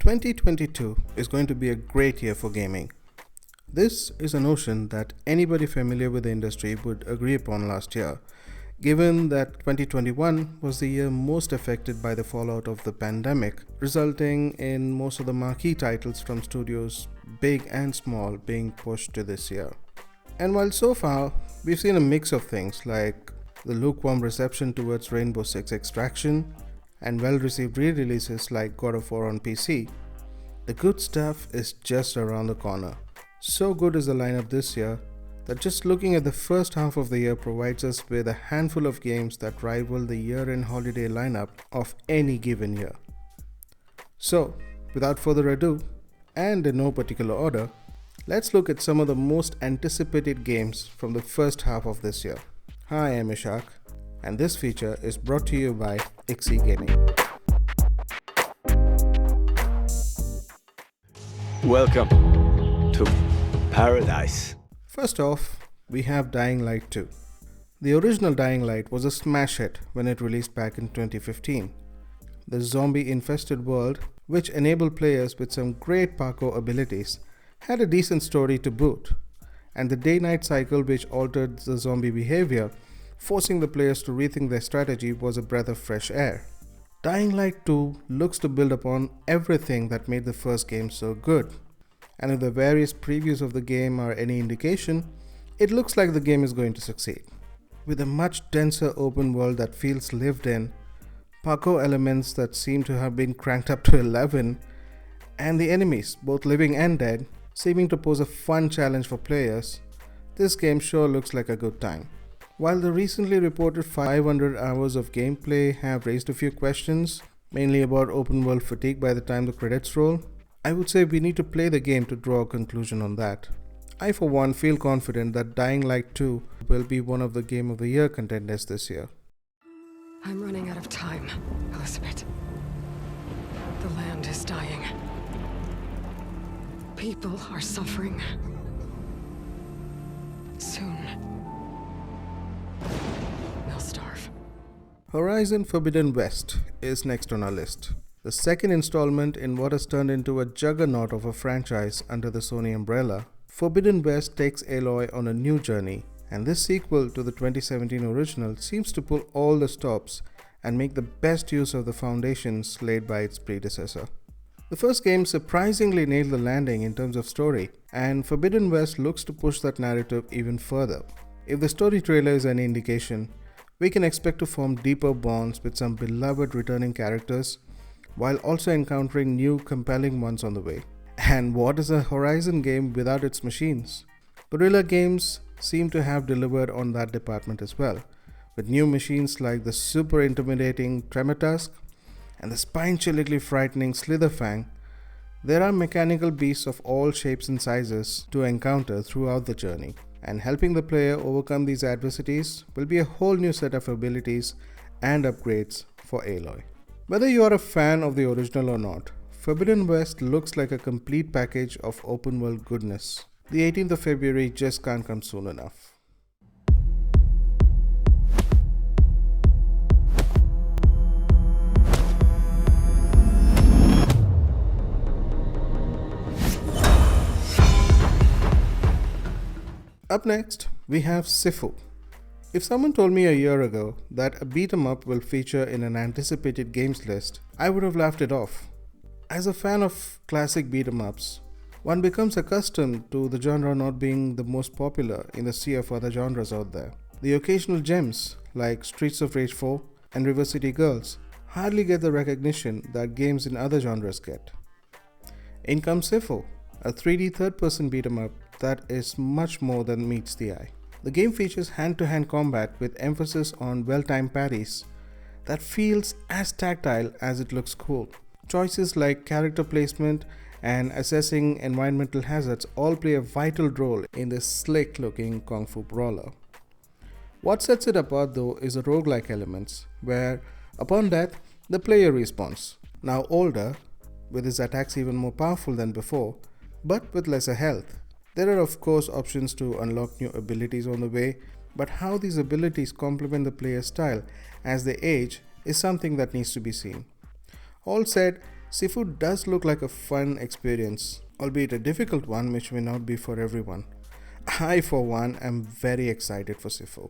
2022 is going to be a great year for gaming. This is a notion that anybody familiar with the industry would agree upon last year, given that 2021 was the year most affected by the fallout of the pandemic, resulting in most of the marquee titles from studios, big and small, being pushed to this year. And while so far we've seen a mix of things like the lukewarm reception towards Rainbow Six Extraction and well-received re-releases like God of War on PC, the good stuff is just around the corner. So good is the lineup this year that just looking at the first half of the year provides us with a handful of games that rival the year-end holiday lineup of any given year. So, without further ado, and in no particular order, let's look at some of the most anticipated games from the first half of this year. Hi, I'm Ishak, and this feature is brought to you by IXI Gaming. Welcome to Paradise. First off, we have Dying Light 2. The original Dying Light was a smash hit when it released back in 2015. The zombie-infested world, which enabled players with some great parkour abilities, had a decent story to boot, and the day-night cycle which altered the zombie behavior, forcing the players to rethink their strategy, was a breath of fresh air. Dying Light 2 looks to build upon everything that made the first game so good, and if the various previews of the game are any indication, it looks like the game is going to succeed. With a much denser open world that feels lived in, parkour elements that seem to have been cranked up to 11, and the enemies, both living and dead, seeming to pose a fun challenge for players, this game sure looks like a good time. While the recently reported 500 hours of gameplay have raised a few questions, mainly about open world fatigue by the time the credits roll, I would say we need to play the game to draw a conclusion on that. I for one feel confident that Dying Light 2 will be one of the Game of the Year contenders this year. I'm running out of time, Elizabeth. The land is dying. People are suffering. Soon, they'll starve. Horizon Forbidden West is next on our list. The second installment in what has turned into a juggernaut of a franchise under the Sony umbrella, Forbidden West takes Aloy on a new journey, and this sequel to the 2017 original seems to pull all the stops and make the best use of the foundations laid by its predecessor. The first game surprisingly nailed the landing in terms of story, and Forbidden West looks to push that narrative even further. If the story trailer is any indication, we can expect to form deeper bonds with some beloved returning characters, while also encountering new compelling ones on the way. And what is a Horizon game without its machines? Guerrilla Games seem to have delivered on that department as well, with new machines like the super intimidating Tremortusk and the spine-chillingly frightening Slitherfang. There are mechanical beasts of all shapes and sizes to encounter throughout the journey, and helping the player overcome these adversities will be a whole new set of abilities and upgrades for Aloy. Whether you are a fan of the original or not, Forbidden West looks like a complete package of open world goodness. The 18th of February just can't come soon enough. Up next, we have Sifu. If someone told me a year ago that a beat-em-up will feature in an anticipated games list, I would have laughed it off. As a fan of classic beat-em-ups, one becomes accustomed to the genre not being the most popular in the sea of other genres out there. The occasional gems, like Streets of Rage 4 and River City Girls, hardly get the recognition that games in other genres get. In comes Sifu, a 3D third-person beat-em-up that is much more than meets the eye. The game features hand-to-hand combat with emphasis on well-timed parries that feels as tactile as it looks cool. Choices like character placement and assessing environmental hazards all play a vital role in this slick-looking kung fu brawler. What sets it apart though is the roguelike elements, where upon death, the player respawns, now older, with his attacks even more powerful than before, but with lesser health. There are of course options to unlock new abilities on the way, but how these abilities complement the player's style as they age is something that needs to be seen. All said, Sifu does look like a fun experience, albeit a difficult one which may not be for everyone. I, for one, am very excited for Sifu.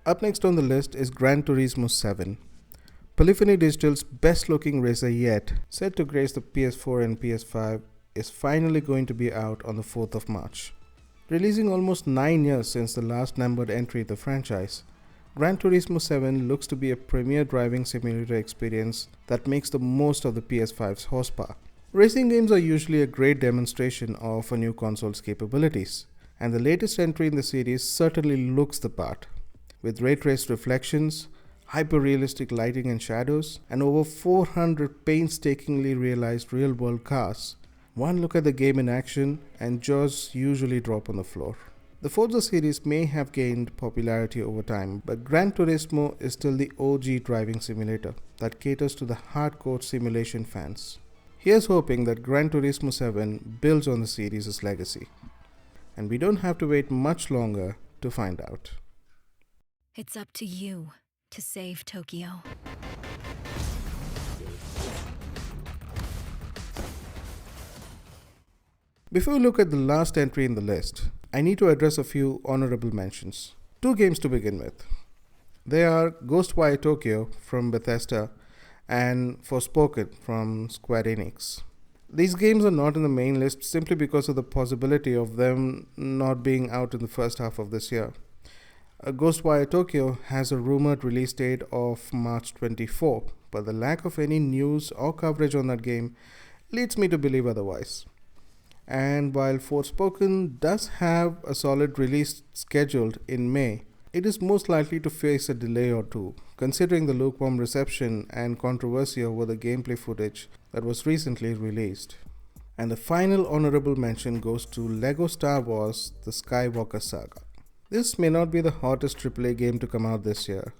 Up next on the list is Gran Turismo 7. Polyphony Digital's best looking racer yet, set to grace the PS4 and PS5, is finally going to be out on the 4th of March. Releasing almost 9 years since the last numbered entry in the franchise, Gran Turismo 7 looks to be a premier driving simulator experience that makes the most of the PS5's horsepower. Racing games are usually a great demonstration of a new console's capabilities, and the latest entry in the series certainly looks the part. With ray-traced reflections, hyper-realistic lighting and shadows, and over 400 painstakingly realized real-world cars, one look at the game in action and jaws usually drop on the floor. The Forza series may have gained popularity over time, but Gran Turismo is still the OG driving simulator that caters to the hardcore simulation fans. Here's hoping that Gran Turismo 7 builds on the series' legacy. And we don't have to wait much longer to find out. It's up to you to save Tokyo. Before we look at the last entry in the list, I need to address a few honorable mentions. 2 games to begin with. They are Ghostwire Tokyo from Bethesda and Forspoken from Square Enix. These games are not in the main list simply because of the possibility of them not being out in the first half of this year. Ghostwire Tokyo has a rumored release date of March 24, but the lack of any news or coverage on that game leads me to believe otherwise. And while Forspoken does have a solid release scheduled in May, it is most likely to face a delay or two, considering the lukewarm reception and controversy over the gameplay footage that was recently released. And the final honorable mention goes to LEGO Star Wars: The Skywalker Saga. This may not be the hottest AAA game to come out this year,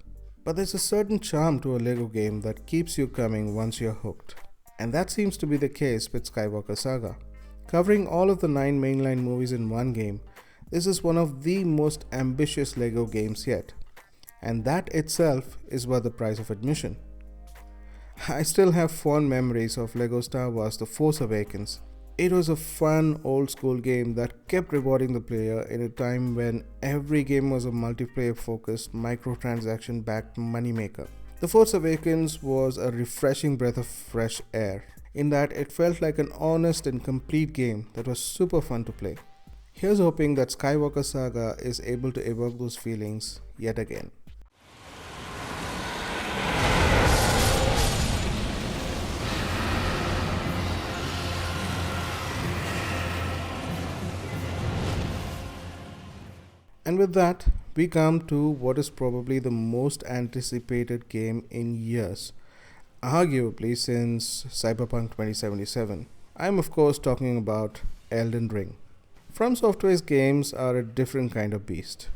but there's a certain charm to a LEGO game that keeps you coming once you're hooked. And that seems to be the case with Skywalker Saga. Covering all of the 9 mainline movies in one game, this is one of the most ambitious LEGO games yet. And that itself is worth the price of admission. I still have fond memories of LEGO Star Wars: The Force Awakens. It was a fun old school game that kept rewarding the player in a time when every game was a multiplayer focused microtransaction backed moneymaker. The Force Awakens was a refreshing breath of fresh air in that it felt like an honest and complete game that was super fun to play. Here's hoping that Skywalker Saga is able to evoke those feelings yet again. And with that, we come to what is probably the most anticipated game in years, arguably since Cyberpunk 2077. I'm of course talking about Elden Ring. From Software's games are a different kind of beast,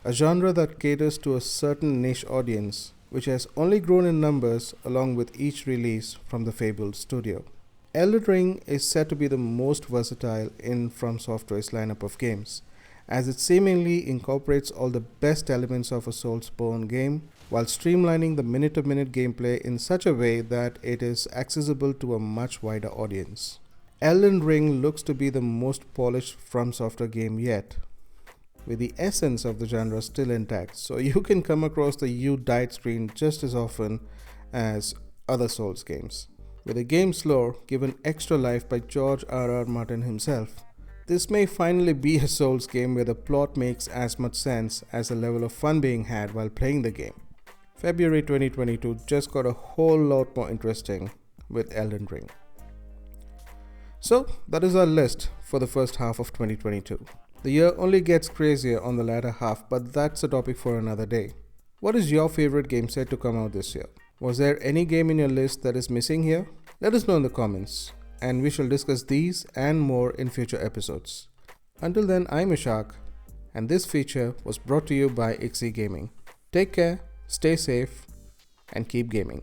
a genre that caters to a certain niche audience, which has only grown in numbers along with each release from the fabled studio. Elden Ring is said to be the most versatile in From Software's lineup of games, as it seemingly incorporates all the best elements of a Soulsborne game while streamlining the minute-to-minute gameplay in such a way that it is accessible to a much wider audience. Elden Ring looks to be the most polished From Software game yet, with the essence of the genre still intact, so you can come across the "you died" screen just as often as other Souls games. With the game's lore given extra life by George R.R. Martin himself, this may finally be a Souls game where the plot makes as much sense as the level of fun being had while playing the game. February 2022 just got a whole lot more interesting with Elden Ring. So that is our list for the first half of 2022. The year only gets crazier on the latter half, but that's a topic for another day. What is your favorite game set to come out this year? Was there any game in your list that is missing here? Let us know in the comments, and we shall discuss these and more in future episodes. Until then, I'm Ishak, and this feature was brought to you by IXI Gaming. Take care, stay safe, and keep gaming.